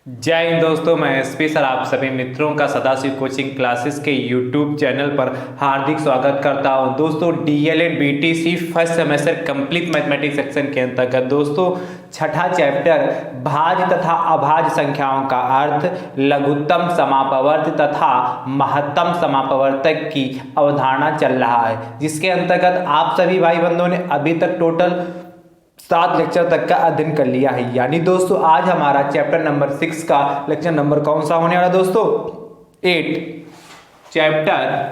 जय हिंद दोस्तों, मैं एसपी सर आप सभी मित्रों का सदाशिव कोचिंग क्लासेस के यूट्यूब चैनल पर हार्दिक स्वागत करता हूं। दोस्तों DElEd BTC first semester complete mathematics section के अंतर्गत दोस्तों छठा चैप्टर भाज्य तथा अभाज्य संख्याओं का अर्थ, लघुत्तम समापवर्त तथा महत्तम समापवर्तक की अवधारणा चल रहा है, जिसके अंतर्गत आप सभी भाई बंधुओं ने अभी तक टोटल 7 लेक्चर तक का अध्ययन कर लिया है। यानी दोस्तों आज हमारा चैप्टर नंबर 6 का लेक्चर नंबर कौन सा होने वाला दोस्तों? 8। चैप्टर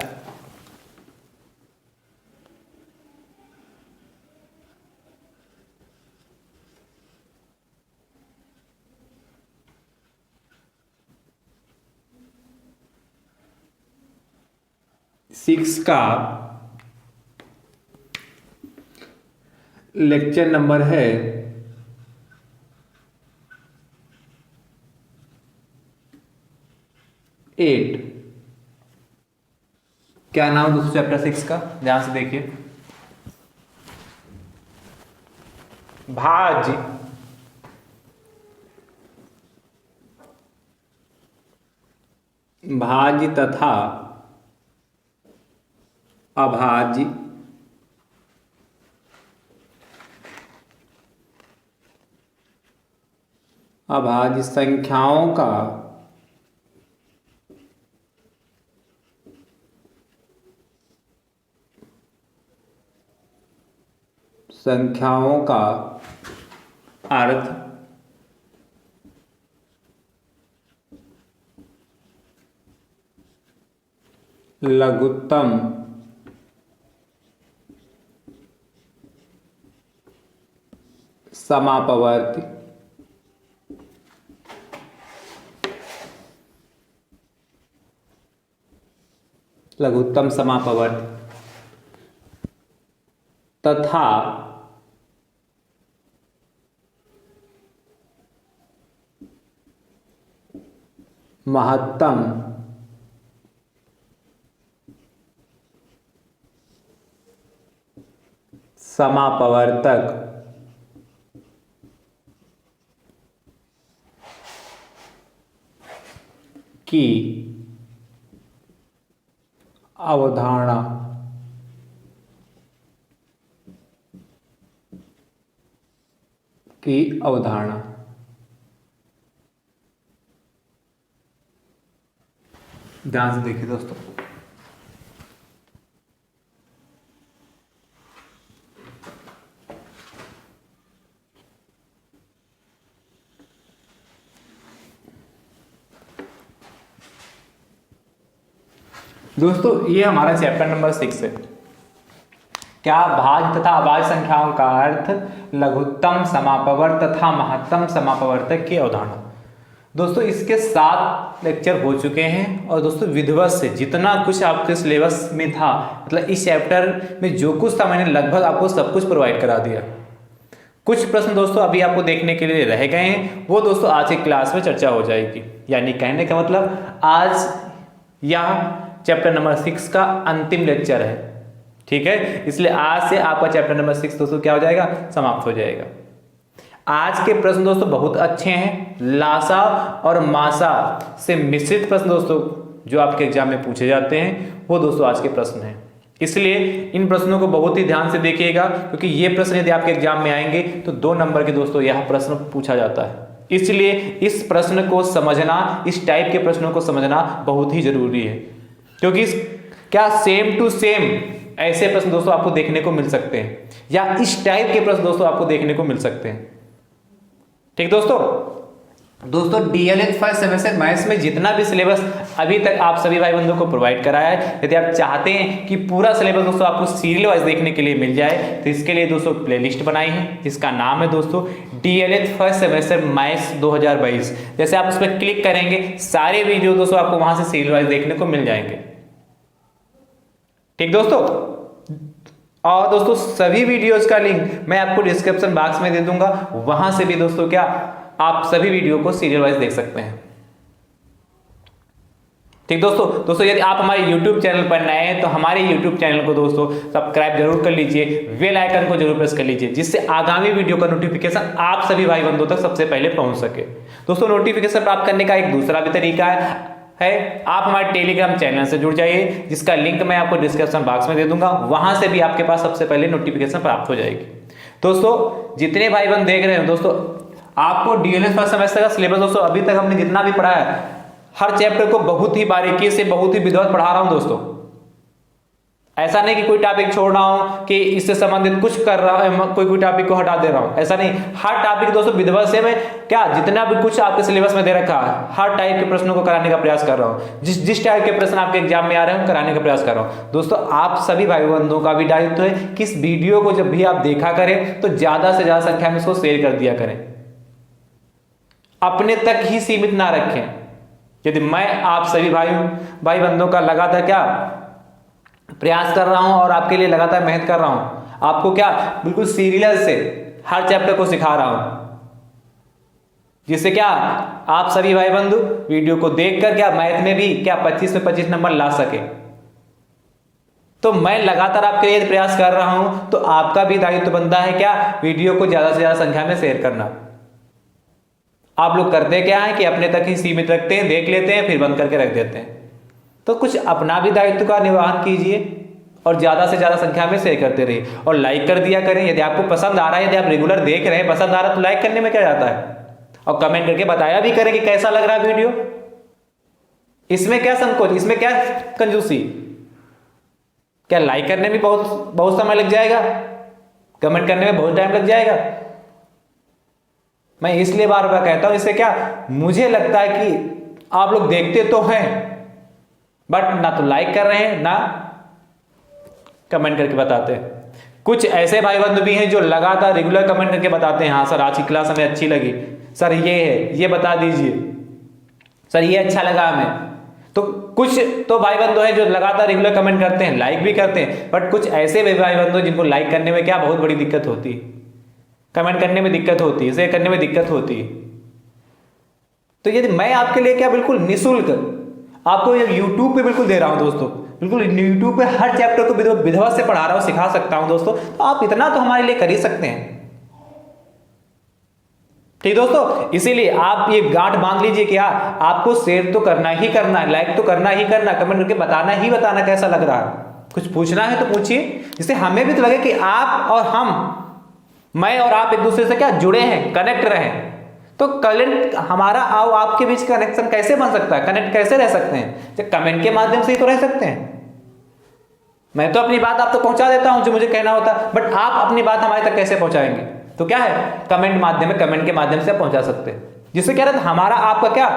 सिक्स का लेक्चर नंबर है 8। क्या नाम दोस्तों चैप्टर 6 का? ध्यान से देखिए। भाज्य भाज्य तथा अभाज्य अभाज्य संख्याओं का अर्थ लघुत्तम समापवर्ती तथा महत्तम समापवर्तक की अवधारणा ध्यान से देखिए दोस्तों। दोस्तों ये हमारा चैप्टर नंबर 6 है। क्या? भाज्य तथा अभाज्य संख्याओं का अर्थ, लघुत्तम समापवर्त तथा महत्तम समापवर्तक की अवधारणा। दोस्तों इसके 7 लेक्चर हो चुके हैं और दोस्तों विधिवत से जितना कुछ आपके सिलेबस में था, मतलब इस चैप्टर में जो कुछ था मैंने लगभग आपको सब कुछ प्रोवाइड करा दिया। कुछ प्रश्न दोस्तों अभी आपको देखने के लिए रह गए हैं, वो दोस्तों आज की क्लास में चर्चा हो जाएगी। यानी कहने का मतलब आज यह चैप्टर नंबर 6 का अंतिम लेक्चर है, ठीक है। इसलिए आज से आपका चैप्टर नंबर 6 दोस्तों क्या हो जाएगा? समाप्त हो जाएगा। आज के प्रश्न दोस्तों बहुत अच्छे हैं। लासा और मासा से मिश्रित प्रश्न दोस्तों जो आपके एग्जाम में पूछे जाते हैं वो दोस्तों आज के प्रश्न हैं। इसलिए इन प्रश्नों को बहुत ही ध्यान से देखिएगा, क्योंकि ये प्रश्न यदि आपके एग्जाम में आएंगे तो 2 नंबर के दोस्तों यह प्रश्न पूछा जाता है। इसलिए इस प्रश्न को समझना, इस टाइप के प्रश्नों को समझना बहुत ही जरूरी है, क्योंकि क्या सेम टू सेम ऐसे प्रश्न दोस्तों आपको देखने को मिल सकते हैं, या इस टाइप के प्रश्न दोस्तों आपको देखने को मिल सकते हैं। ठीक दोस्तों डीएलएड फर्स्ट सेमेस्टर मैथ्स में जितना भी सिलेबस अभी तक आप सभी भाई बंधुओं को प्रोवाइड कराया है, यदि आप चाहते हैं कि पूरा सिलेबस दोस्तों आपको सीरियल वाइज देखने के लिए मिल जाए तो इसके लिए दोस्तों प्लेलिस्ट बनाई है, जिसका नाम है दोस्तों डीएलएड फर्स्ट सेमेस्टर मैथ्स 2022। जैसे आप उस पर क्लिक करेंगे सारे वीडियो दोस्तों आपको वहां से सीरियल वाइज देखने को मिल जाएंगे। ठीक दोस्तों, और दोस्तों सभी वीडियोज का लिंक मैं आपको डिस्क्रिप्शन बॉक्स में दे दूंगा, वहां से भी दोस्तों क्या आप सभी वीडियो को सीरियल वाइज देख सकते हैं। ठीक दोस्तों यदि आप हमारे YouTube चैनल पर नए हैं तो हमारे YouTube चैनल को दोस्तों सब्सक्राइब जरूर कर लीजिए, बेल आइकन को जरूर प्रेस कर लीजिए, जिससे आगामी वीडियो का नोटिफिकेशन आप सभी भाई बंधुओं तक सबसे पहले पहुंच सके। दोस्तों नोटिफिकेशन प्राप्त करने का एक दूसरा भी तरीका है आप हमारे टेलीग्राम चैनल से जुड़ जाइए, जिसका लिंक मैं आपको डिस्क्रिप्शन बॉक्स में दे दूंगा, वहां से भी आपके पास सबसे पहले नोटिफिकेशन प्राप्त हो जाएगी। दोस्तों जितने भाई बंद देख रहे हैं दोस्तों, आपको डीएलएड फर्स्ट सेमेस्टर का सिलेबस दोस्तों अभी तक हमने जितना भी पढ़ा है, हर चैप्टर को बहुत ही बारीकी से बहुत ही विधिवत पढ़ा रहा हूं दोस्तों। ऐसा नहीं कि कोई टॉपिक छोड़ रहा हूं कि इससे संबंधित कुछ कर रहा है, कोई टॉपिक को हटा दे रहा हूं, ऐसा नहीं। हर टॉपिक दोस्तों विधिवत से मैं क्या जितना भी कुछ आपके सिलेबस में दे रखा है, हर टाइप के प्रश्नों को कराने का प्रयास कर रहा हूं। जिस टाइप के प्रश्न आपके एग्जाम में आ रहे हैं कराने का प्रयास कर रहा हूं। दोस्तों आप सभी भाई बंधुओं का भी दायित्व है कि इस वीडियो को जब भी आप देखा करें तो ज्यादा से ज्यादा संख्या में इसको शेयर कर दिया करें, अपने तक ही सीमित ना रखें। यदि मैं आप सभी भाई बंधुओं का लगातार क्या प्रयास कर रहा हूं और आपके लिए लगातार मेहनत कर रहा हूं, आपको क्या बिल्कुल सीरियल से हर चैप्टर को सिखा रहा हूं, जिससे क्या आप सभी भाई बंधु वीडियो को देखकर क्या मैथ में भी क्या 25 में 25 नंबर ला सके। तो मैं लगातार आपके लिए प्रयास कर रहा हूं, तो आपका भी दायित्व बनता है क्या वीडियो को ज्यादा से ज्यादा संख्या में शेयर करना। आप लोग करते क्या है कि अपने तक ही सीमित रखते हैं, देख लेते हैं, फिर बंद करके रख देते हैं। तो कुछ अपना भी दायित्व का निर्वहन कीजिए और ज्यादा से ज्यादा संख्या में शेयर करते रहिए और लाइक कर दिया करें। यदि आपको पसंद आ रहा है, यदि आप रेगुलर देख रहे हैं, पसंद आ रहा है तो लाइक करने में क्या जाता है, और कमेंट करके बताया भी करें कि कैसा लग रहा है वीडियो। इसमें क्या संकोच, इसमें क्या कंजूसी, क्या लाइक करने में बहुत समय लग जाएगा, कमेंट करने में बहुत टाइम लग जाएगा। मैं इसलिए बार बार कहता हूं, इससे क्या मुझे लगता है कि आप लोग देखते तो हैं बट ना तो लाइक कर रहे हैं ना कमेंट करके बताते हैं। कुछ ऐसे भाई बंधु भी हैं जो लगातार रेगुलर कमेंट करके बताते हैं, हाँ सर आज की क्लास हमें अच्छी लगी, सर ये है ये बता दीजिए, सर ये अच्छा लगा हमें। तो कुछ तो भाई बंधु हैं जो लगातार रेगुलर कमेंट करते हैं, लाइक भी करते हैं, बट कुछ ऐसे भी भाई बंधु जिनको लाइक करने में क्या बहुत बड़ी दिक्कत होती है, कमेंट करने में दिक्कत होती है, शेयर करने में दिक्कत होती है। तो यदि मैं आपके लिए क्या बिल्कुल निःशुल्क आपको YouTube पे बिल्कुल दे रहा हूं दोस्तों, बिल्कुल YouTube पे हर चैप्टर को विधिवत से पढ़ा रहा हूं, सिखा सकता हूं दोस्तों, तो आप इतना तो हमारे लिए कर ही सकते हैं। ठीक दोस्तों, इसीलिए आप ये गांठ बांध लीजिए कि हाँ आपको शेयर तो करना ही करना है, लाइक तो करना ही करना, कमेंट करके बताना ही बताना कैसा लग रहा है। कुछ पूछना है तो पूछिए, जिससे हमें भी तो लगे कि आप और मैं और आप एक दूसरे से क्या जुड़े हैं, कनेक्ट रहे। तो कनेक्ट हमारा और आपके बीच कनेक्शन कैसे बन सकता है, कनेक्ट कैसे रह सकते हैं, जब कमेंट के माध्यम से ही तो रह सकते हैं। मैं तो अपनी बात आप तक पहुंचा देता हूं जो मुझे कहना होता है, बट आप अपनी बात हमारे तक कैसे पहुंचाएंगे, तो क्या है कमेंट के माध्यम से पहुंचा सकते हैं, जिससे क्या रहता है हमारा आपका क्या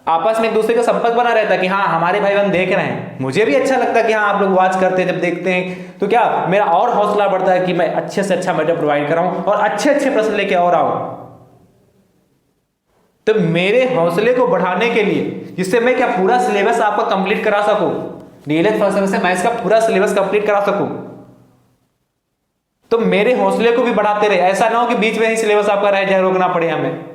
आपस में एक दूसरे का संपर्क बना रहता है कि हाँ हमारे भाई बहन देख रहे हैं। मुझे भी अच्छा लगता है कि हाँ आप लोग वॉच करते हैं, जब देखते हैं तो क्या मेरा और हौसला बढ़ता है कि मैं अच्छे से अच्छा मटेरियल प्रोवाइड कराऊं और अच्छे अच्छे प्रश्न लेके और आऊं। तो मेरे हौसले को बढ़ाने के लिए, जिससे मैं क्या पूरा सिलेबस आपका कंप्लीट करा सकूं, डीएलएड फर्स्ट सेमेस्टर मैथ्स का पूरा सिलेबस कंप्लीट करा सकूं, तो मेरे हौसले को भी बढ़ाते रहे। ऐसा ना हो कि बीच में ही सिलेबस आपका रह जाए, रोकना पड़े हमें।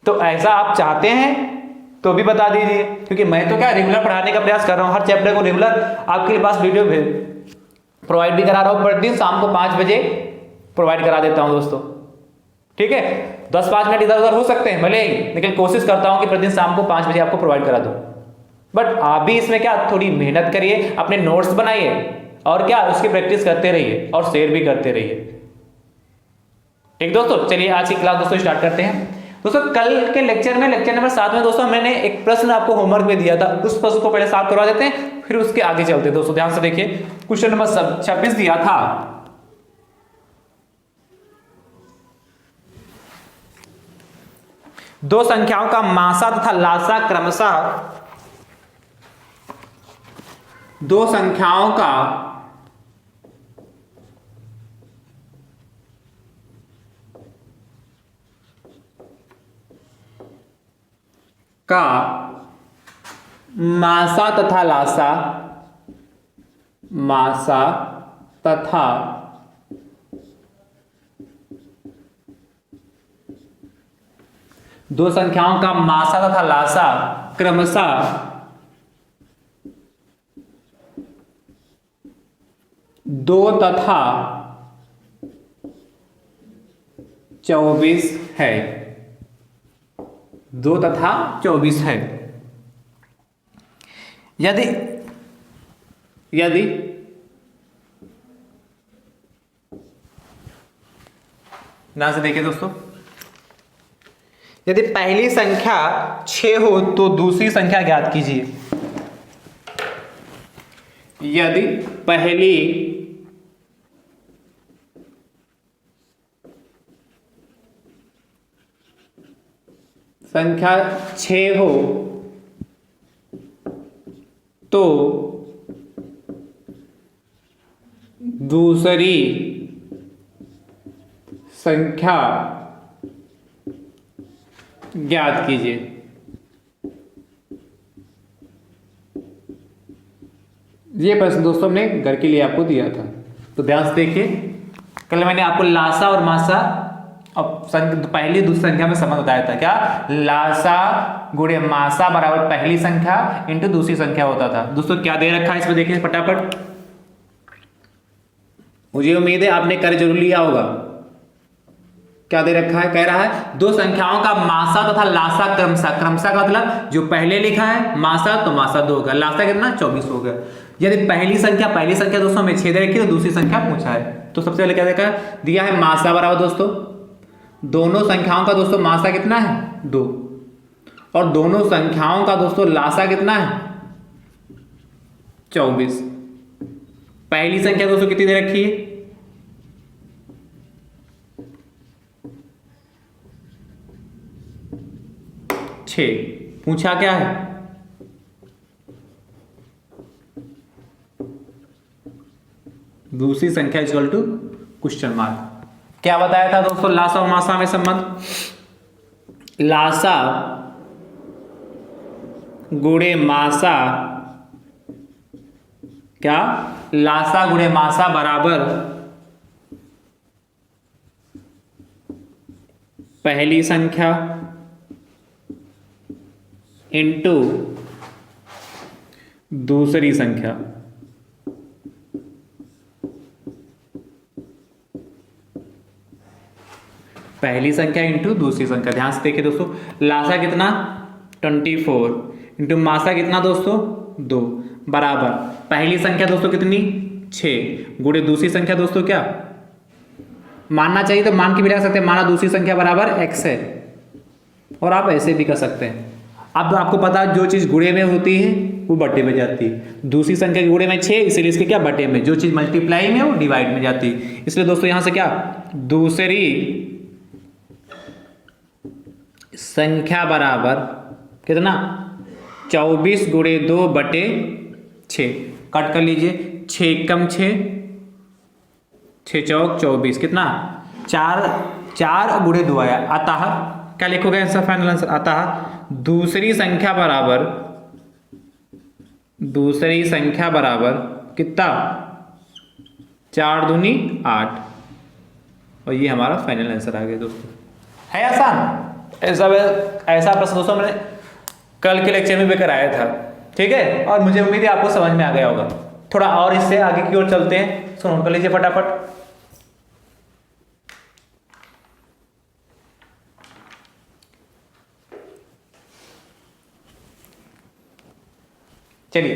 तो ऐसा आप चाहते हैं तो भी बता दीजिए, क्योंकि मैं तो क्या रेगुलर पढ़ाने का प्रयास कर रहा हूं, हर चैप्टर को रेगुलर आपके पास वीडियो प्रोवाइड भी करा रहा हूं, प्रतिदिन शाम को 5 बजे प्रोवाइड करा देता हूं दोस्तों। ठीक है, 10-5 मिनट इधर उधर हो सकते हैं भले ही, लेकिन कोशिश करता हूं कि प्रतिदिन शाम को 5 बजे आपको प्रोवाइड करा दूं। बट आप भी इसमें क्या थोड़ी मेहनत करिए, अपने नोट्स बनाइए और क्या उसकी प्रैक्टिस करते रहिए और शेयर भी करते रहिए। ठीक दोस्तों, चलिए आज की क्लास दोस्तों स्टार्ट करते हैं। दोस्तों कल के लेक्चर नंबर 7 में दोस्तों मैंने एक प्रश्न आपको होमवर्क में दिया था, उस प्रश्न को पहले सॉल्व करवा देते हैं, फिर उसके आगे चलते हैं। दोस्तों ध्यान से देखिए, क्वेश्चन नंबर 26 दिया था, दो संख्याओं का मासा तथा लासा क्रमशः दो संख्याओं का मासा तथा लासा दो संख्याओं का मासा तथा लासा क्रमशः 2 तथा 24 है। 2 तथा 24 है। यदि ध्यान से देखिए दोस्तों, यदि पहली संख्या 6 हो तो दूसरी संख्या ज्ञात कीजिए। यदि पहली संख्या 6 हो तो दूसरी संख्या ज्ञात कीजिए। ये प्रश्न दोस्तों हमने घर के लिए आपको दिया था, तो ध्यान से देखिए। कल मैंने आपको लासा और मासा और पहली दूसरी संख्या में संबंध बताया था। क्या? लासा गुणे मासा बराबर पहली संख्या इंटू दूसरी संख्या होता था। दोस्तों क्या दे रखा है इसमें देखिए फटाफट। मुझे उम्मीद है आपने कर जरूर लिया होगा। क्या दे रखा है? कह रहा है दो संख्याओं का मासा तथा लासा क्रमशः। क्रमशः का मतलब जो पहले लिखा है मासा तो मासा 2 होगा, लासा कितना 24 हो गया। यदि पहली संख्या दोस्तों में 6 दे रखी तो दूसरी संख्या पूछा है, तो सबसे पहले क्या देखा दिया है मासा बराबर दोस्तों दोनों संख्याओं का दोस्तों मासा कितना है 2 और दोनों संख्याओं का दोस्तों लासा कितना है 24। पहली संख्या दोस्तों कितनी दे रखी है 6। पूछा क्या है दूसरी संख्या इक्वल टू क्वेश्चन मार्क। क्या बताया था दोस्तों लासा और मासा में संबंध? लासा गुणे मासा, क्या लासा गुणे मासा बराबर पहली संख्या इंटू दूसरी संख्या। पहली संख्या इंटू दूसरी संख्या। ध्यान से देखिए दोस्तों लासा कितना 24 इंटू मासा कितना दोस्तों 2 बराबर पहली संख्या दोस्तों कितनी 6 गुणे दूसरी संख्या दोस्तों क्या मानना चाहिए तो मान के भी लगा सकते हैं, माना दूसरी संख्या बराबर x है और आप ऐसे भी कर सकते हैं। अब आपको पता है जो चीज गुणे में होती है वो बट्टे में जाती है। दूसरी संख्या के गुणे में 6 इसलिए इसके क्या बट्टे में, जो चीज मल्टीप्लाई में वो डिवाइड में जाती है। इसलिए दोस्तों यहां से क्या दूसरी संख्या बराबर कितना 24 गुणे 2 बटे 6। कट कर लीजिए 6 कम 6 6 चौक 24 कितना 4 गुणे 2 आया। अतः क्या लिखोगे आंसर फाइनल आंसर? अतः दूसरी संख्या बराबर कितना 4 दूनी 8 और ये हमारा फाइनल आंसर आ गया दोस्तों। है आसान? ऐसा प्रश्न दोस्तों मैंने कल के लेक्चर में भी कराया था, ठीक है। और मुझे उम्मीद है आपको समझ में आ गया होगा। थोड़ा और इससे आगे की ओर चलते हैं, सुनो कर लीजिए फटाफट। चलिए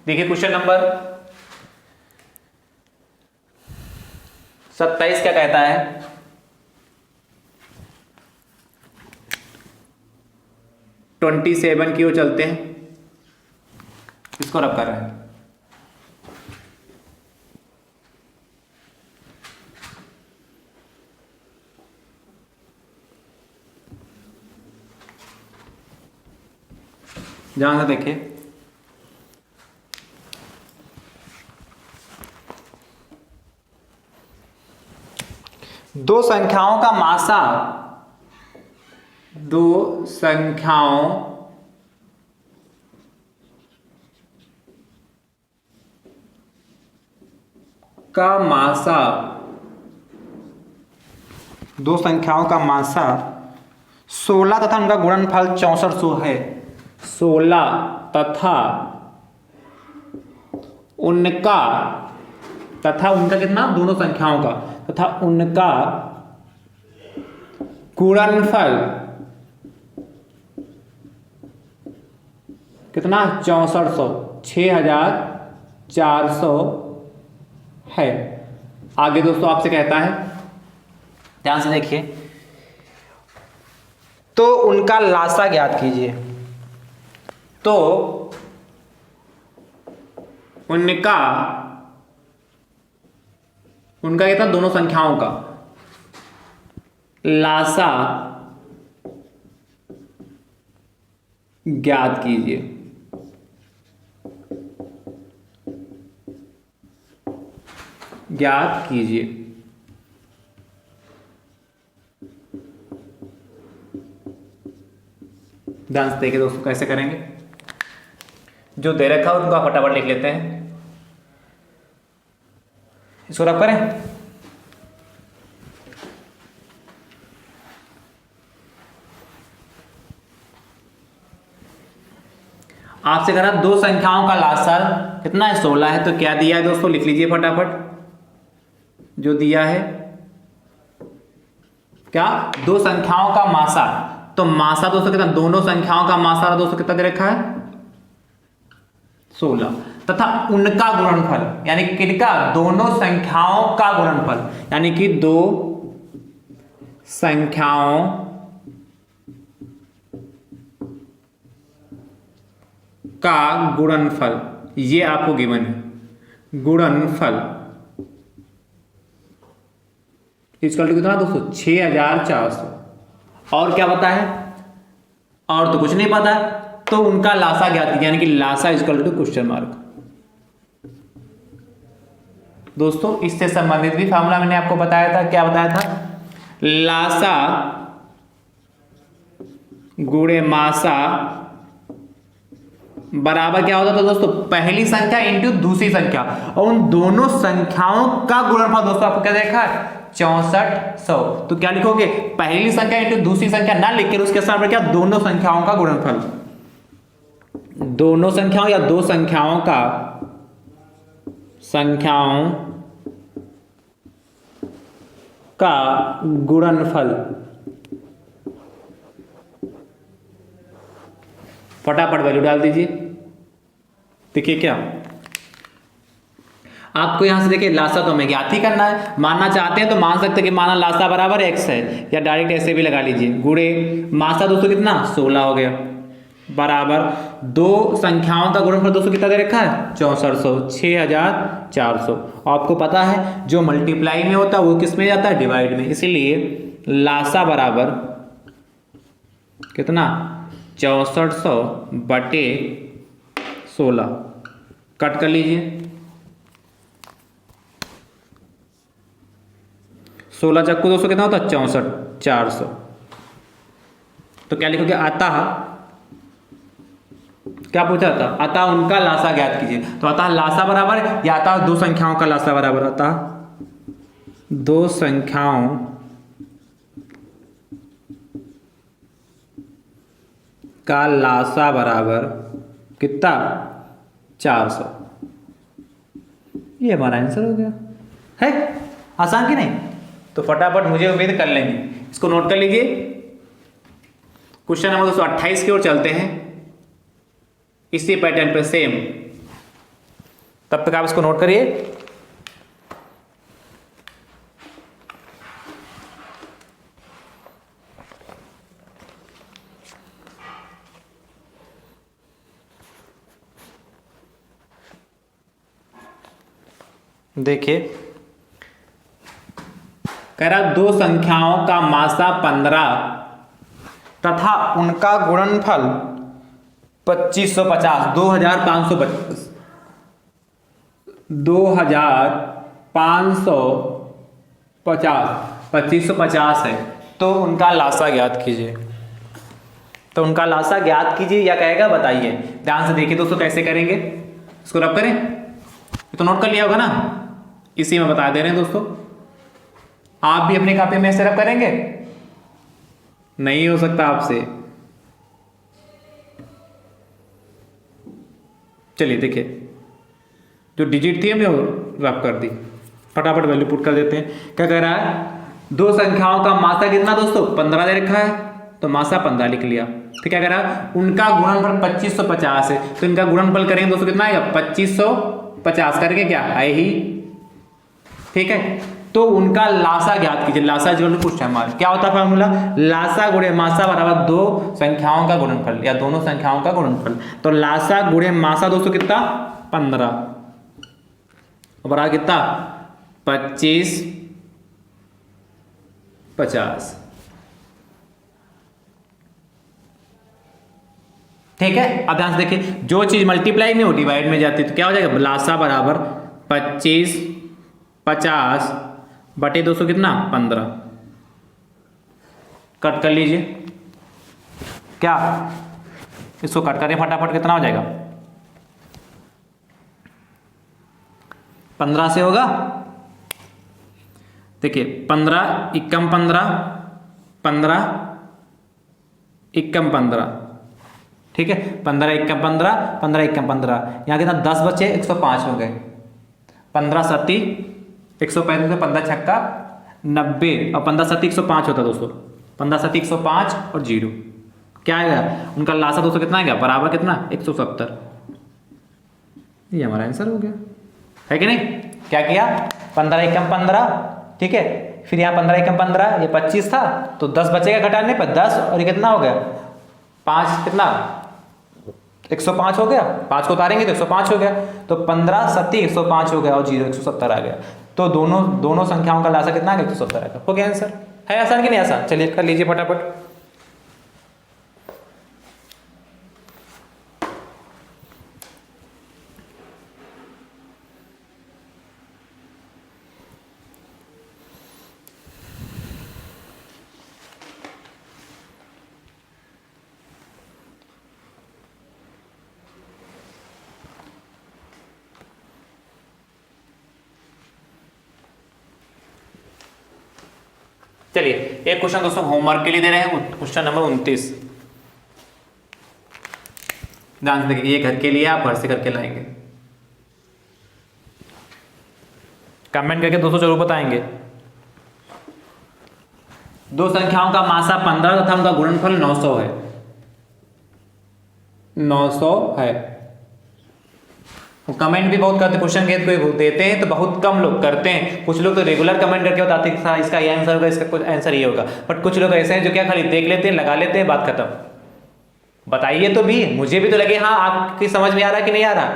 देखिए क्वेश्चन नंबर 27 क्या कहता है? ट्वेंटी 27 की ओर चलते हैं। इसको रब कर रहे हैं ध्यान से देखिए। दो संख्याओं का मासा दो संख्याओं का मासा 16 तथा उनका गुणनफल 6400 है। 16 तथा उनका कितना, दोनों संख्याओं का, तथा उनका गुणनफल कितना, 6400, 6400 है। आगे दोस्तों आपसे कहता है, ध्यान से देखिए, तो उनका लासा ज्ञात कीजिए। तो उनका कितना, दोनों संख्याओं का लासा ज्ञात कीजिए। ज्ञात कीजिए। ध्यान से देखिए दोस्तों कैसे करेंगे। जो दे रखा है उनको फटाफट लिख लेते हैं। इसको रब करें। आपसे कह रहा दो संख्याओं का लासा कितना है, 16 है। तो क्या दिया है दोस्तों, लिख लीजिए फटाफट। जो दिया है क्या, दो संख्याओं का मासा। तो मासा दोस्तों कितना, दोनों संख्याओं का मासा दोस्तों कितना दे रखा है, 16, तथा उनका गुणनफल, यानी किनका, दोनों संख्याओं का गुणनफल, यानी कि दो संख्याओं का गुणनफल, ये आपको गिवन है। गुणनफल इसका कितना दोस्तों, 6400। और क्या पता है, और तो कुछ नहीं पता है। तो उनका लासा ज्ञात कीजिए, यानी कि लासा इक्वल टू क्वेश्चन मार्क। दोस्तों इससे संबंधित भी फार्मूला मैंने आपको बताया था। क्या बताया था, लासा गुणे मासा बराबर क्या होता था दोस्तों, पहली संख्या इंटू दूसरी संख्या, और उन दोनों संख्याओं का गुणनफल दोस्तों आपको क्या देखा है, 6400। तो क्या लिखोगे, पहली संख्या इंटू दूसरी संख्या ना लिखकर उसके स्थान पर क्या, दोनों संख्याओं का गुणनफल, दोनों संख्याओं या दो संख्याओं का गुणनफल। फटाफट वैल्यू डाल दीजिए। देखिए क्या आपको यहां से, देखिए लासा तो हमें ज्ञात ही करना है। मानना चाहते हैं तो मान सकते हैं कि माना लासा बराबर x है, या डायरेक्ट ऐसे भी लगा लीजिए। गुणे मासा दोस्तों कितना, 16 हो गया, बराबर दो संख्याओं का गुणनफल दोस्तों कितना दे रखा है, 6400, 6400। आपको पता है जो मल्टीप्लाई में होता है वो किस में जाता है, डिवाइड में। इसीलिए लासा बराबर कितना, 6400 बटे 16। कट कर लीजिए, 16 चक्कू दोस्तों कितना होता है, 64, 400। तो क्या लिखोगे, अतः, क्या पूछा था, अतः उनका लासा ज्ञात कीजिए। तो अतः लासा बराबर, या अतः दो संख्याओं का लासा बराबर, अतः दो संख्याओं का लासा बराबर कितना, 400। ये हमारा आंसर हो गया है। आसान की नहीं, तो फटाफट मुझे उम्मीद कर लेंगे। इसको नोट कर लीजिए। क्वेश्चन नंबर 228 की ओर चलते हैं, इसी पैटर्न पे सेम। तब तक आप इसको नोट करिए। देखिए कह रहा दो संख्याओं का मासा 15 तथा उनका गुणनफल 2550, 2550, 2550 है। तो उनका लासा ज्ञात कीजिए। तो उनका लासा ज्ञात कीजिए या कहेगा बताइए। ध्यान से देखिए दोस्तों कैसे करेंगे, इसको रब करें। तो नोट कर लिया होगा ना, इसी में बता दे रहे हैं दोस्तों। आप भी अपनी कॉपी में से रब करेंगे। नहीं हो सकता आपसे। चलिए देखिए, जो डिजिट थी हमने वो रब कर दी, फटाफट वैल्यू पुट कर देते हैं। क्या कह रहा है, दो संख्याओं का मासा कितना दोस्तों 15 दे रखा है, तो मासा 15 लिख लिया। तो क्या कह रहा है, उनका गुणनफल 2550 है, तो इनका गुणनफल करेंगे दोस्तों कितना आएगा 2550 करके क्या आए ही, ठीक है। तो उनका लासा ज्ञात कीजिए, लासा जो पूछा है हमारे, क्या होता है फॉर्मूला, लासा गुणे मासा बराबर दो संख्याओं का गुणनफल या दोनों संख्याओं का गुणनफल। तो लासा गुणे मासा दोस्तों कितना 15 बराबर कितना 2550, ठीक है। अब ध्यान से देखिए, जो चीज मल्टीप्लाई में हो डिवाइड में जाती है तो क्या हो जाएगा, लासा बराबर 2550 बटे 200 कितना 15, कट कर लीजिए। क्या इसको कट करें फटाफट, कितना हो जाएगा 15 से होगा, देखिए 15 इक्कम 15 15 इक्कम 15, ठीक है। 15 इक्कम 15 15 इक्कम 15, यहाँ कितना 10 बचे 105 हो गए, 15 सत्ती 135 15 छक्का 90 और 15 सत्ती 105 होता है दोस्तों, 15 सत्ती 105 और 0 क्या आएगा, उनका लासा दोस्तों कितना आएगा बराबर कितना 170। ये हमारा आंसर हो गया, है कि नहीं। क्या किया 15 एकम 15, ठीक है, फिर यहाँ 15 एकम 15 ये 25 था, तो 10 बचेगा घटाने पर 10 और ये कितना हो गया 5, कितना 105 हो गया, 5 को उतारेंगे तो 105 हो गया, तो 15 सत्ती 105 हो गया और 0 170 आ गया। तो दोनों संख्याओं का लासा कितना आ गया 170 आएगा, हो गया आंसर। है आसान कि नहीं आसान, चलिए कर लीजिए फटाफट। चलिए एक क्वेश्चन दोस्तों होमवर्क के लिए दे रहे हैं, क्वेश्चन नंबर 29, ध्यान से देखिए, ये घर के लिए आप घर से करके लाएंगे, कमेंट करके दोस्तों जरूर बताएंगे। दो संख्याओं का मासा 15 तथा उनका गुणनफल 900 है, 900 है। कमेंट भी बहुत करते, क्वेश्चन के कोई देते हैं तो बहुत कम लोग करते हैं, कुछ लोग तो रेगुलर कमेंट करके बताते हैं कि इसका ये आंसर होगा, इसका कुछ आंसर ये होगा, बट कुछ लोग ऐसे हैं जो क्या खाली देख लेते हैं, लगा लेते हैं, बात खत्म। बताइए तो भी, मुझे भी तो लगे हाँ आपकी समझ में आ रहा है कि नहीं आ रहा,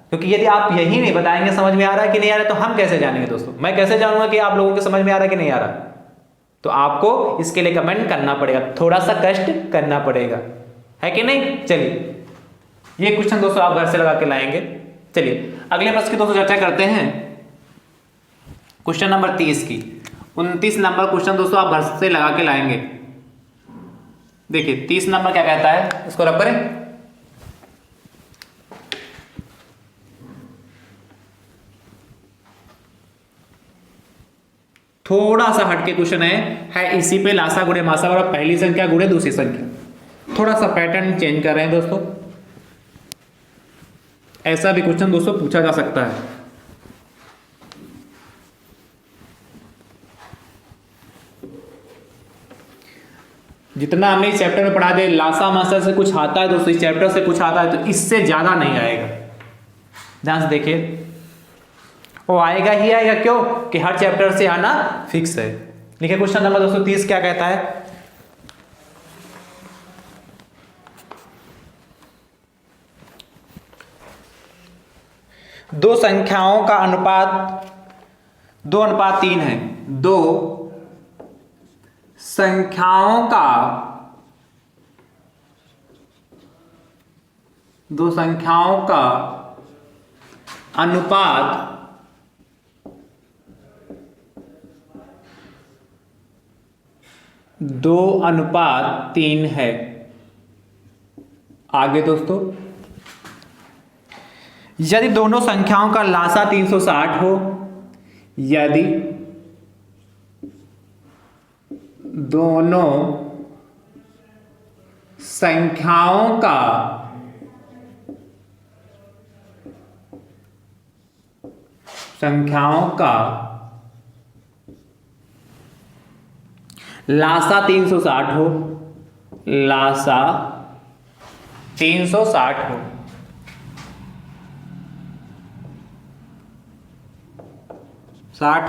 क्योंकि यदि आप यही नहीं बताएंगे समझ में आ रहा है कि नहीं आ रहा, तो हम कैसे जानेंगे दोस्तों, मैं कैसे जानूंगा कि आप लोगों को समझ में आ रहा है कि नहीं आ रहा। तो आपको इसके लिए कमेंट करना पड़ेगा, थोड़ा सा कष्ट करना पड़ेगा, है कि नहीं। चलिए ये क्वेश्चन दोस्तों आप घर से लगा के लाएंगे। चलिए अगले प्रश्न की दोस्तों चर्चा करते हैं, क्वेश्चन नंबर 30 की। 29 नंबर क्वेश्चन दोस्तों आप घर से लगा के लाएंगे। देखिए 30 नंबर क्या कहता है, इसको रब करें। थोड़ा सा हटके क्वेश्चन है इसी पे, लासा गुणे मासा बराबर पहली संख्या गुणे दूसरी संख्या, थोड़ा सा पैटर्न चेंज कर रहे हैं दोस्तों। ऐसा भी क्वेश्चन दोस्तों पूछा जा सकता है। जितना हमने इस चैप्टर में पढ़ा दे, लासा मासा से कुछ आता है दोस्तों, इस चैप्टर से कुछ आता है, तो इससे ज्यादा नहीं आएगा। ध्यान से देखिए, वो आएगा ही आएगा, क्यों कि हर चैप्टर से आना फिक्स है। लिखिए क्वेश्चन नंबर 230 क्या कहता है, दो संख्याओं का अनुपात 2:3 है, दो संख्याओं का अनुपात 2:3 है। आगे दोस्तों, यदि दोनों संख्याओं का लासा 360 हो, यदि दोनों संख्याओं का लासा 360 हो, लासा 360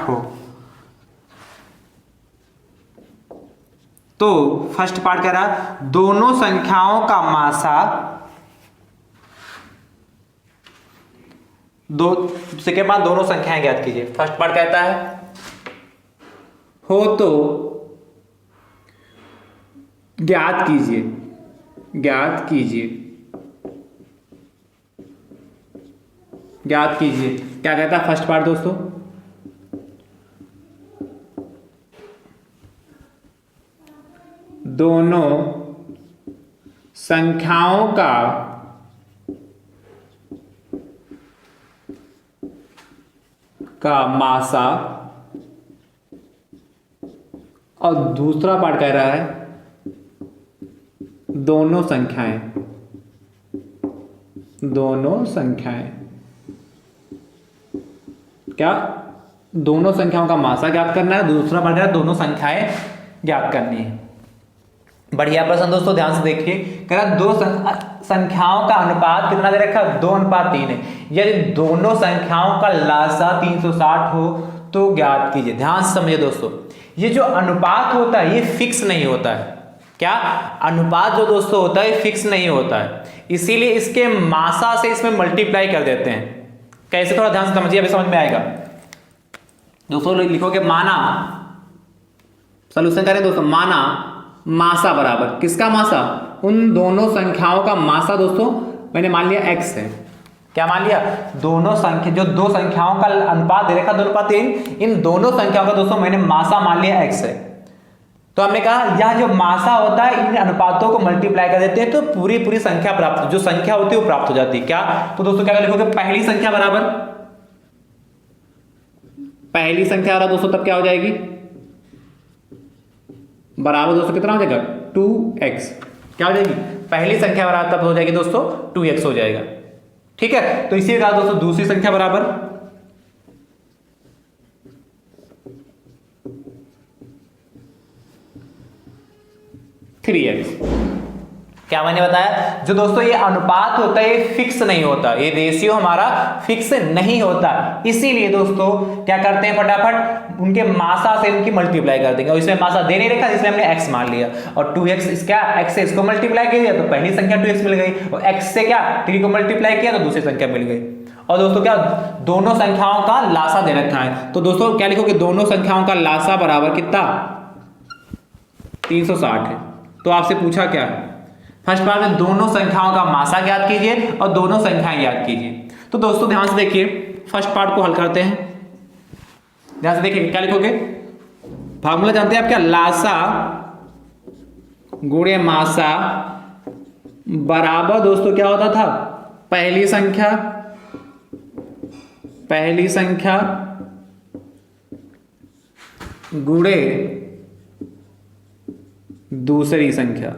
हो, तो फर्स्ट पार्ट कह रहा है दोनों संख्याओं का मासा सेकेंड पार्ट दोनों संख्याएं ज्ञात कीजिए। फर्स्ट पार्ट कहता है हो तो ज्ञात कीजिए, क्या कहता है फर्स्ट पार्ट दोस्तों? दोनों संख्याओं का मासा, और दूसरा पार्ट कह रहा है दोनों संख्याएं क्या, दोनों संख्याओं का मासा ज्ञात करना है, दूसरा पार्ट है दोनों संख्याएं ज्ञात करनी है। बढ़िया प्रश्न दोस्तों, ध्यान से देखिए। कह रहा दो संख्याओं का अनुपात कितना दे रखा है? 2:3 है। यदि दोनों संख्याओं का लासा 360 हो तो ज्ञात कीजिए। ध्यान से समझिए दोस्तों, ये जो अनुपात होता है ये फिक्स नहीं होता है। क्या अनुपात जो दोस्तों होता है फिक्स नहीं होता है, इसीलिए इसके मासा से इसमें मल्टीप्लाई कर देते हैं। कैसे? थोड़ा ध्यान से समझिए, अभी समझ में आएगा। दोस्तों लिखोगे माना, सॉल्यूशन करें दोस्तों, माना मासा बराबर किसका मासा? उन दोनों संख्याओं का मासा दोस्तों मैंने मान लिया x है। क्या मान लिया? दोनों संख्या, जो दो संख्याओं का अनुपात दे रखा 2:3, इन दोनों संख्याओं का दोस्तों मैंने मासा मान लिया x है। तो हमने कहा यह जो मासा होता है इन अनुपातों को मल्टीप्लाई कर देते हैं तो पूरी संख्या प्राप्त, जो संख्या होती है वो प्राप्त हो जाती है। क्या? तो दोस्तों क्या लिखोगे? पहली संख्या बराबर, पहली संख्या वाला दोस्तों तब क्या हो जाएगी? बराबर दोस्तों कितना हो जाएगा? 2x। क्या हो जाएगी? पहली संख्या बराबर तब हो जाएगी दोस्तों 2x हो जाएगा। ठीक है, तो इसी प्रकार दोस्तों दूसरी संख्या बराबर 3x। क्या मैंने बताया? जो दोस्तों ये अनुपात होता है ये फिक्स नहीं होता, ये रेशियो हमारा फिक्स नहीं होता, इसीलिए दोस्तों क्या करते हैं, फटाफट उनके मासा से इनकी मल्टीप्लाई कर देंगे। और इसमें मासा दे नहीं रखा इसलिए हमने x मान लिया, और 2x क्या x से इसको मल्टीप्लाई किया तो पहली संख्या 2x मिल गई, और x से क्या 3 को मल्टीप्लाई किया तो दूसरी संख्या मिल गई। और दोस्तों क्या दोनों संख्याओं का लासा दे रखा है, तो दोस्तों क्या लिखोगे? दोनों संख्याओं का लासा बराबर कितना? 360 है। तो आपसे पूछा क्या? फर्स्ट पार्ट में दोनों संख्याओं का मासा ज्ञात कीजिए और दोनों संख्याएं ज्ञात कीजिए। तो दोस्तों ध्यान से देखिए, फर्स्ट पार्ट को हल करते हैं। ध्यान से देखिए, क्या लिखोगे? फार्मूला जानते हैं आप क्या? लासा गुणे मासा बराबर दोस्तों क्या होता था? पहली संख्या गुणे दूसरी संख्या।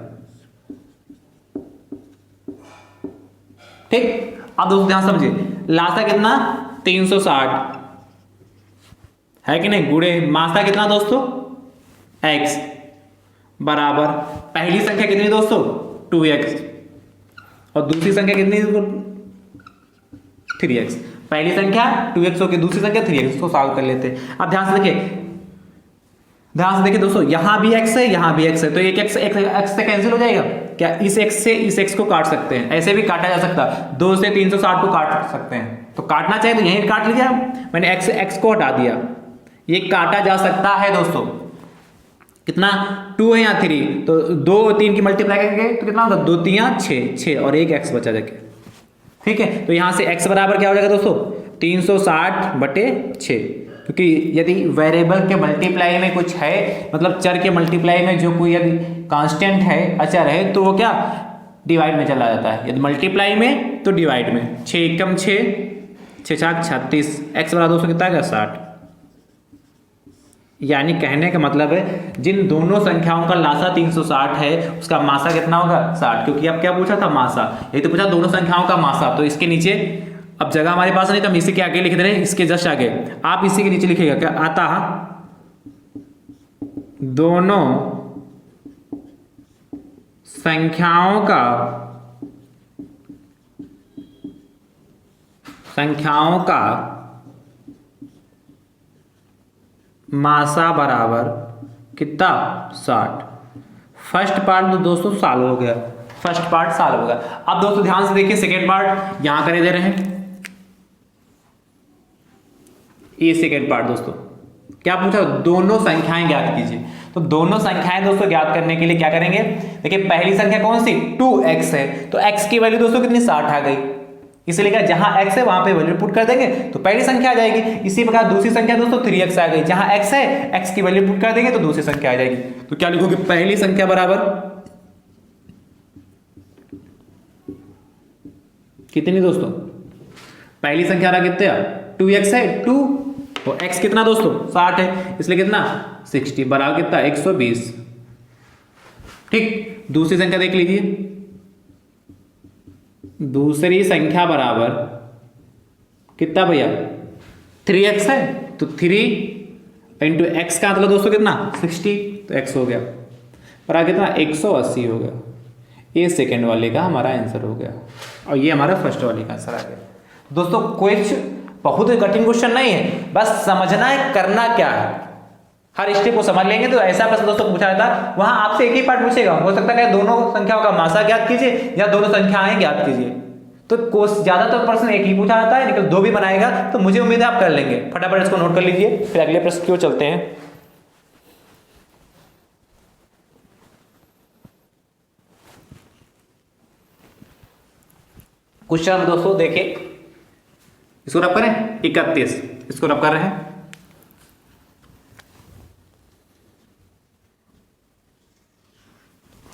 ठीक, अब दोस्तों ध्यान समझिए, लासा कितना? 360 है कि नहीं, गुणे मासा कितना दोस्तों? x बराबर पहली संख्या कितनी दोस्तों? 2x, और दूसरी संख्या कितनी? 3x। पहली संख्या 2x होगी, दूसरी संख्या 3x, इसको सॉल्व कर लेते हैं। अब ध्यान से देखिए दोस्तों, यहां भी x है यहां भी x है, तो एक x से कैंसिल हो जाएगा। क्या इस x से इस x को काट सकते हैं? ऐसे भी काटा जा सकता है, 2 से 360 को काट सकते हैं, तो काटना चाहिए तो यहीं काट लीजिए। मैंने x को हटा दिया, ये काटा जा सकता है दोस्तों। कितना? 2 है यहाँ 3, तो 2 और 3 की मल्टीप्लाई करेंगे तो कितना होगा? 2 3 6 और एक x बचा जाके। ठीक है, तो यहां से x बराबर क्या हो जाएगा दोस्तों? 360/6, क्योंकि यदि वेरिएबल के मल्टीप्लाई में कुछ है, मतलब चर के मल्टीप्लाई में जो कोई यदि कांस्टेंट है, अचर है, तो वो क्या डिवाइड में चला जाता है। यदि मल्टीप्लाई में तो डिवाइड में। 6 एकम 6, 6 4 36, x बराबर दोस्तों कितना है? 60। यानी कहने का मतलब है जिन दोनों संख्याओं का लासा 360 है उसका मासा कितना होगा 60, क्योंकि अब क्या पूछा था मासा, ये तो पूछा दोनों संख्याओं का मासा। तो इसके नीचे अब जगह हमारे पास नहीं तो हम इसी के आगे लिख दे रहे हैं, इसके जस्ट आगे आप इसी के नीचे लिखिएगा क्या आता दोनों संख्याओं का मासा बराबर कितना 60। फर्स्ट पार्ट तो दोस्तों सॉल्व हो गया, फर्स्ट पार्ट सॉल्व हो गया। अब दोस्तों ध्यान से देखिए सेकेंड पार्ट यहां कर दे रहे हैं, ये सेकेंड पार्ट दोस्तों क्या पूछा दोनों संख्याएं ज्ञात कीजिए। तो दोनों संख्याएं दोस्तों ज्ञात करने के लिए क्या करेंगे, देखिए पहली संख्या कौन सी 2x है, तो x की वैल्यू दोस्तों कितनी 60 आ गई, इसलिए क्या जहां x है वहां पे वैल्यू पुट कर देंगे तो पहली संख्या आ जाएगी। इसी प्रकार दूसरी संख्या दोस्तों 3x आ गई, जहां x है x की वैल्यू पुट कर देंगे तो दूसरी संख्या आ जाएगी। तो क्या लिखोगे पहली संख्या बराबर कितनी दोस्तों, पहली संख्या रहा कितने 2x है 2, तो x कितना दोस्तों 60 है, इसलिए कितना 60 बराबर कितना 120। ठीक, दूसरी संख्या देख लीजिए, दूसरी संख्या बराबर कितना भैया 3x है, तो 3 इंटू एक्स का मतलब दोस्तों कितना 60, तो x हो गया और कितना 180 हो गया। ये सेकेंड वाले का हमारा आंसर हो गया और ये हमारा फर्स्ट वाले का आंसर आ गया। दोस्तों कोई बहुत ही कठिन क्वेश्चन नहीं है, बस समझना है करना क्या है, हर स्टेप को समझ लेंगे तो ऐसा प्रश्न दोस्तों पूछा जाता है। वहां आपसे एक ही पार्ट पूछेगा, हो सकता है दोनों संख्याओं का मासा ज्ञात कीजिए या दोनों संख्याएं ज्ञात कीजिए। तो ज्यादातर प्रश्न एक ही पूछा जाता है, लेकिन दो भी बनाएगा तो मुझे उम्मीद है आप कर लेंगे। फटाफट इसको नोट कर लीजिए, फिर अगले प्रश्न की ओर चलते हैं। क्वेश्चन दोस्तों देखिए, इसको रब करें 31, इसको रब कर रहे हैं।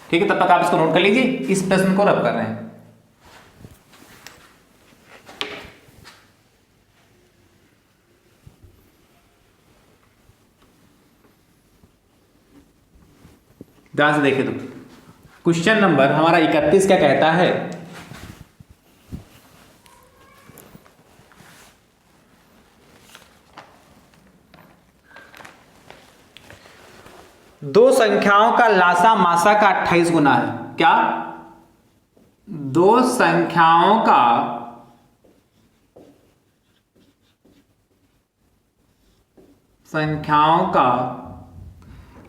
ठीक है, तब तक आप इसको नोट कर लीजिए, इस प्रश्न को रब कर रहे हैं। ध्यान से देखिए, तो क्वेश्चन नंबर हमारा 31 क्या कहता है, दो संख्याओं का लासा मासा का 28 गुना है। क्या, दो संख्याओं का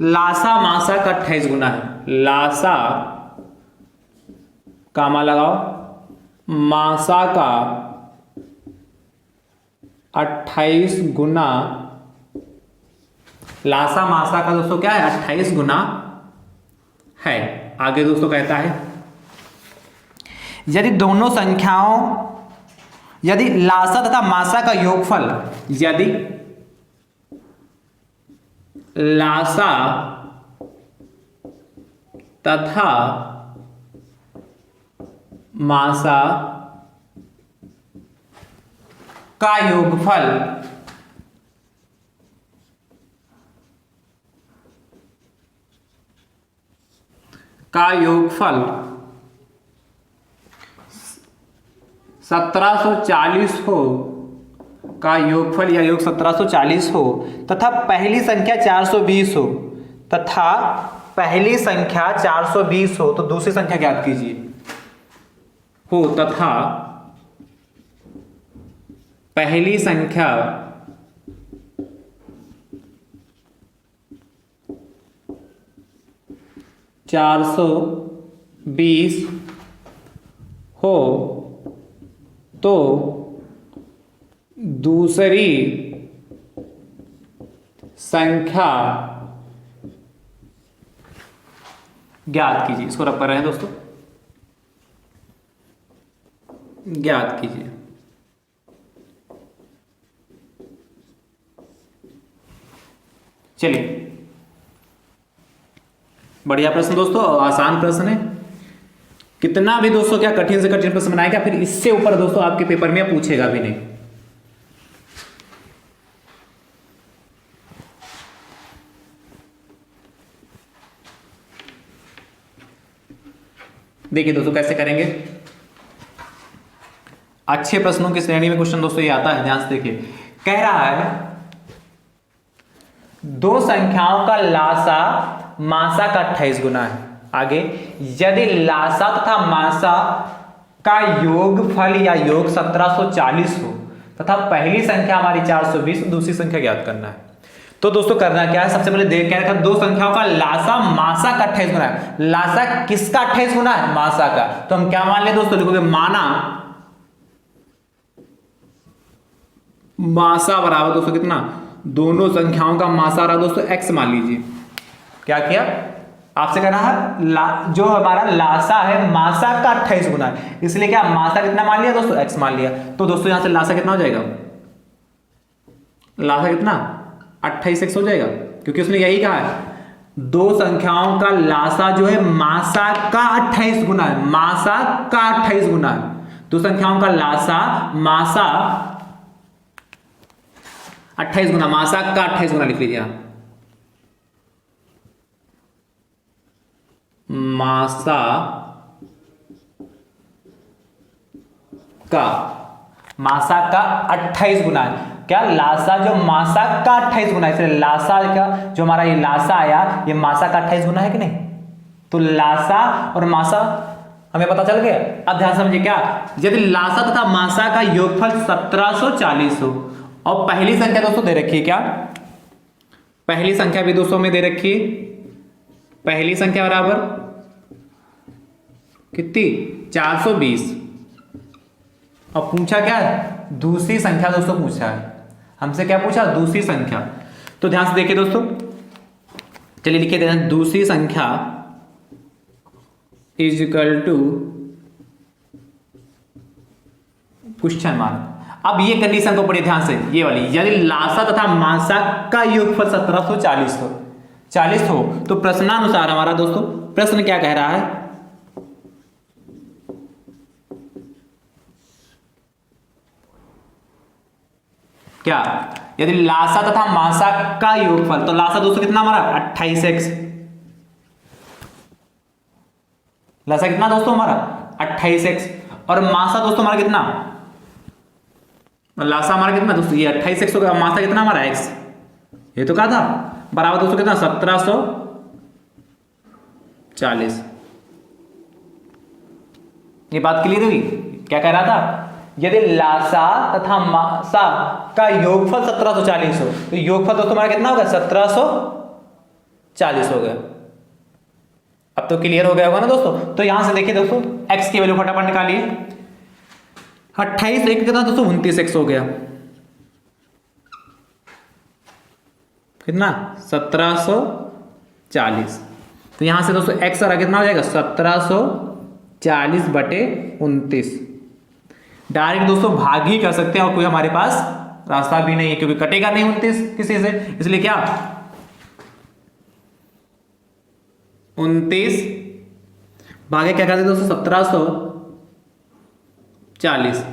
लासा मासा का 28 गुना है। लासा कामा लगाओ, मासा का 28 गुना, लासा मासा का दोस्तों क्या है 28 गुना है। आगे दोस्तों कहता है यदि दोनों संख्याओं, यदि लासा तथा मासा का योगफल, यदि लासा तथा मासा का योगफल का योगफल 1740 हो, का योगफल या योग 1740 हो तथा पहली संख्या 420 हो, तथा पहली संख्या 420 हो, तो दूसरी संख्या ज्ञात कीजिए। हो तथा पहली संख्या 420 हो तो दूसरी संख्या ज्ञात कीजिए। इसको रब कर रहे हैं दोस्तों, ज्ञात कीजिए। चलिए, बढ़िया प्रश्न दोस्तों, आसान प्रश्न है। कितना भी दोस्तों क्या कठिन से कठिन प्रश्न बनाएगा, फिर इससे ऊपर दोस्तों आपके पेपर में पूछेगा भी नहीं। देखिए दोस्तों कैसे करेंगे, अच्छे प्रश्नों की श्रेणी में क्वेश्चन दोस्तों ये आता है, ध्यान से देखिए। कह रहा है दो संख्याओं का लासा मासा का 28 गुना है। आगे, यदि लासा तथा मासा का योगफल या योग 1740 हो तथा पहली संख्या हमारी 420, दूसरी संख्या ज्ञात करना है। तो दोस्तों करना क्या है, सबसे पहले देख क्या दो संख्याओं का लासा मासा का 28 गुना है। लासा किसका 28 गुना है, मासा का। तो हम क्या मान ले दोस्तों, लिखोगे माना मासा बराबर दोस्तों कितना, दोनों संख्याओं का मासा रहा दोस्तों x मान लीजिए। क्या किया, आपसे कहना है जो हमारा लासा है मासा का 28 गुना है, इसलिए क्या मासा कितना मान लिया दोस्तों, x मान लिया। तो दोस्तों यहां से लासा कितना हो जाएगा, लासा कितना 28x हो जाएगा, क्योंकि उसने यही कहा है दो संख्याओं का लासा जो है मासा का 28 गुना है, मासा का 28 गुना है। दो संख्याओं का लासा मासा 28 गुना, मासा का 28 गुना लिख लीजिए आप, मासा का 28 गुना है। क्या लासा जो मासा का 28 गुना है, इसलिए लासा का जो हमारा ये लासा आया ये मासा का 28 गुना है कि नहीं। तो लासा और मासा हमें पता चल गया। अब ध्यान समझिए, क्या यदि लासा तथा मासा का योगफल 1740 हो और पहली संख्या दोस्तों दे रखी है, क्या पहली संख्या भी दोस्तों में दे रखी है, पहली संख्या बराबर कितनी 420, और पूछा क्या है दूसरी संख्या दोस्तों पूछा है हमसे, क्या पूछा दूसरी संख्या। तो ध्यान से देखिए दोस्तों, चलिए लिखे देते हैं दूसरी संख्या is equal to question mark. अब ये कंडीशन को पढ़िए ध्यान से, ये वाली, यदि लासा तथा मासा का योगफल 1740 हो तो प्रश्नानुसार हमारा दोस्तों प्रश्न क्या कह रहा है, क्या यदि लासा तथा मासा का योगफल, तो लासा दोस्तों कितना हमारा 28x, लासा कितना दोस्तों हमारा 28x, और मासा दोस्तों हमारा कितना, लासा हमारा कितना दोस्तों ये 28x हो गया, मासा कितना हमारा x, ये तो कहा था बराबर दोस्तों कितना 1740। ये बात क्लियर हुई। क्या कह रहा था, यदि लासा तथा मासा का योगफल 1740 हो तो योगफल दोस्तों हमारा कितना होगा 1740 हो गया। अब तो क्लियर हो गया होगा ना दोस्तों। तो यहां से देखिए दोस्तों x की वैल्यू फटाफट निकालिए, 28 एक कितना दोस्तों 29x हो गया, कितना 1740। तो यहां से दोस्तों x आ कितना हो जाएगा 1740/29। डायरेक्ट दोस्तों भाग ही कर सकते हैं और कोई हमारे पास रास्ता भी नहीं है, क्योंकि कटेगा नहीं 29 किसी से, इसलिए क्या 29 भागे क्या करते दोस्तों 1740।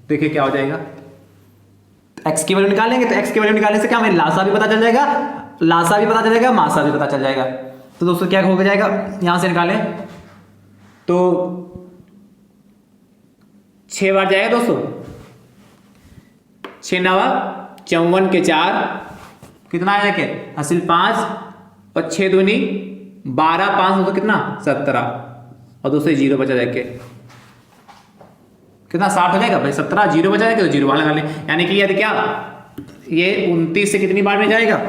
देखिए क्या हो जाएगा, x की वैल्यू निकालेंगे तो x की वैल्यू निकालने से क्या हमें लासा भी पता चल जाएगा, लासा भी पता चल जाएगा, मासा भी पता चल जाएगा। तो दोस्तों क्या हो जाएगा, यहां से निकालें तो 6 बार जाएगा दोस्तों, 6 9 54 के 4 कितना आया के हासिल 5 और 6 दूनी 12, 5 तो कितना 17 और दोस्तों 0 बचा जाके कितना 60 हो जाएगा भाई, 17 0 बचा जाएगा तो 0 वाला लगा लें। यानी कि यदि क्या ये 29 से कितनी बार में जाएगा,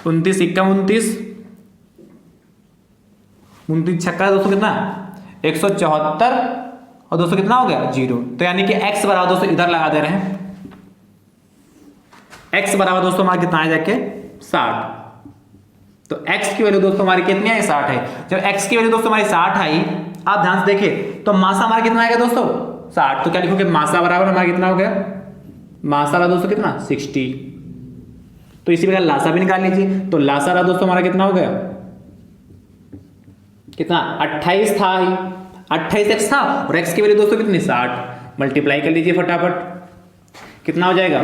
29 × 29 29 छक्का दोस्तों कितना 174 और दोस्तों कितना हो गया 0। तो यानी कि x बराबर दोस्तों इधर लगा दे रहे हैं, x बराबर दोस्तों हमारा कितना है जाके 60। तो x की वैल्यू दोस्तों हमारी कितनी है 60 है। जब x की वैल्यू दोस्तों हमारी 60 आई, आप ध्यान से देखिए तो मासा हमारा कितना आएगा दोस्तों 60। तो क्या लिखोगे मासा बराबर हमारा कितना हो गया, मासा रहा दोस्तों कितना 60। तो इसी प्रकार लासा भी निकाल लीजिए। तो लासा रहा दोस्तों हमारा कितना हो गया, कितना 28 था ही, 28x था और x की वैल्यू दोस्तों कितनी 60। मल्टीप्लाई कर लीजिए फटाफट, कितना हो जाएगा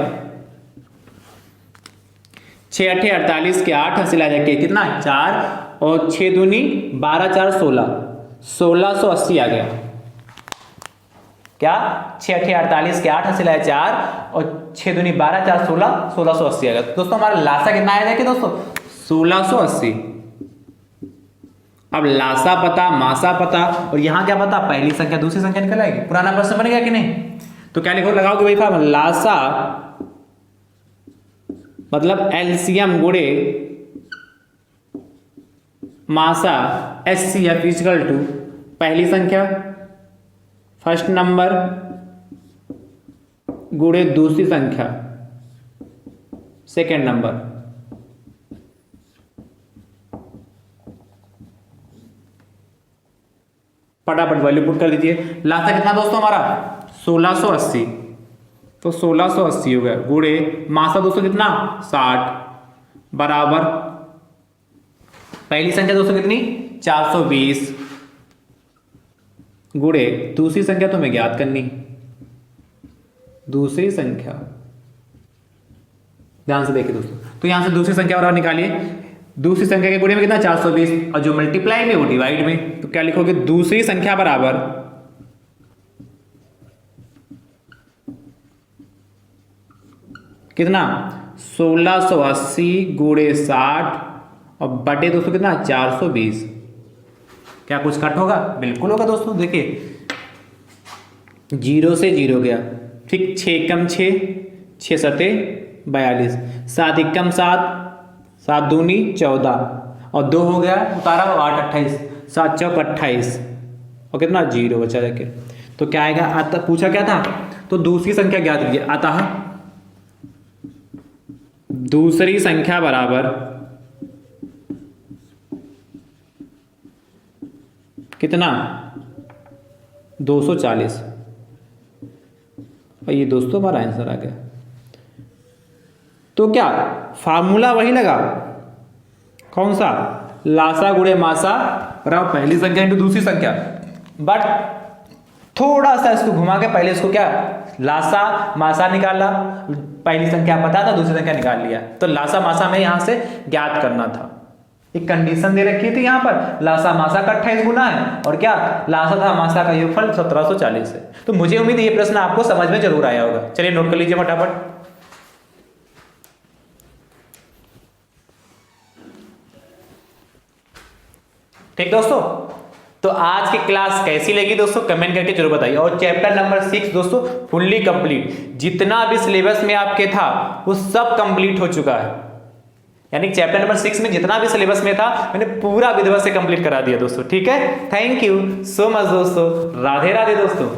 6 8 48 के 8 हासिल आ जाएंगे कितना 4 और 6 दूनी 12 4 16 1680 आ गया। क्या 6 8 48 के 8 हासिल है 4 और 6 दूनी 12 4 16 1680 आ गया। दोस्तों हमारा लासा कितना आया देखिए दोस्तों 1680। अब लासा पता, मासा पता और यहां क्या पता, पहली संख्या दूसरी संख्या निकल आएगी। पुराना प्रश्न बन गया कि नहीं? तो क्या लिखो, लगाओगे भाई फॉर्मूला, लासा मतलब एलसीएम गुणे मासा एचसीएफ इक्वल टू पहली संख्या फर्स्ट नंबर गुणे दूसरी संख्या सेकेंड नंबर। फटाफट वैल्यू पुट कर दीजिए। लासा कितना दोस्तों हमारा 1680, तो 1680 हो गया गुणे मासा दोस्तों कितना 60 बराबर पहली संख्या दोस्तों कितनी 420 गुणे दूसरी संख्या तुम्हें ज्ञात करनी। दूसरी संख्या ध्यान से देखिए दोस्तों, तो यहां से दूसरी संख्या बराबर निकालिए। दूसरी संख्या के गुणे में कितना 420 और जो मल्टीप्लाई में वो डिवाइड में, तो क्या लिखोगे दूसरी संख्या बराबर कितना 1680 गुणे 60 और बटे दोस्तों कितना 420। क्या कुछ कट होगा? बिल्कुल होगा दोस्तों। देखिए 0 से 0 गया, ठीक 6 कम 6 6 सते 42 7 एकम 7 7 दूनी 14 और 2 हो गया उतारा 8 28 7 चौक 28 और कितना 0 बचा जाके। तो क्या आएगा? आता पूछा क्या था, तो दूसरी संख्या ज्ञात कीजिए। अतः दूसरी संख्या बराबर कितना 240 और ये दोस्तों हमारा आंसर आ गया। तो क्या फार्मूला वही लगा, कौन सा? लासा गुणे मासा बराबर पहली संख्या इंटू दूसरी संख्या, बट थोड़ा सा इसको घुमा के पहले इसको क्या लासा मासा निकाला, पहली संख्या पता था दूसरी संख्या निकाल लिया। तो लासा मासा में यहां से ज्ञात करना था। एक कंडीशन दे रखी थी यहां पर, लासा मासा का 28 गुना है और क्या लासा था मासा का योगफल 1740 है। तो मुझे उम्मीद है ये प्रश्न आपको समझ में जरूर आया होगा। चलिए नोट कर लीजिए फटाफट। ठीक दोस्तों, तो आज की क्लास कैसी लगी दोस्तों कमेंट करके जरूर बताइए। और चैप्टर नंबर 6 दोस्तों फुल्ली कंप्लीट, जितना भी सिलेबस में आपके था वो सब कंप्लीट हो चुका है। यानी चैप्टर नंबर 6 में जितना भी सिलेबस में था मैंने पूरा विधिवत से कंप्लीट करा दिया दोस्तों। ठीक है, थैंक यू सो मच दोस्तों, राधे राधे दोस्तों।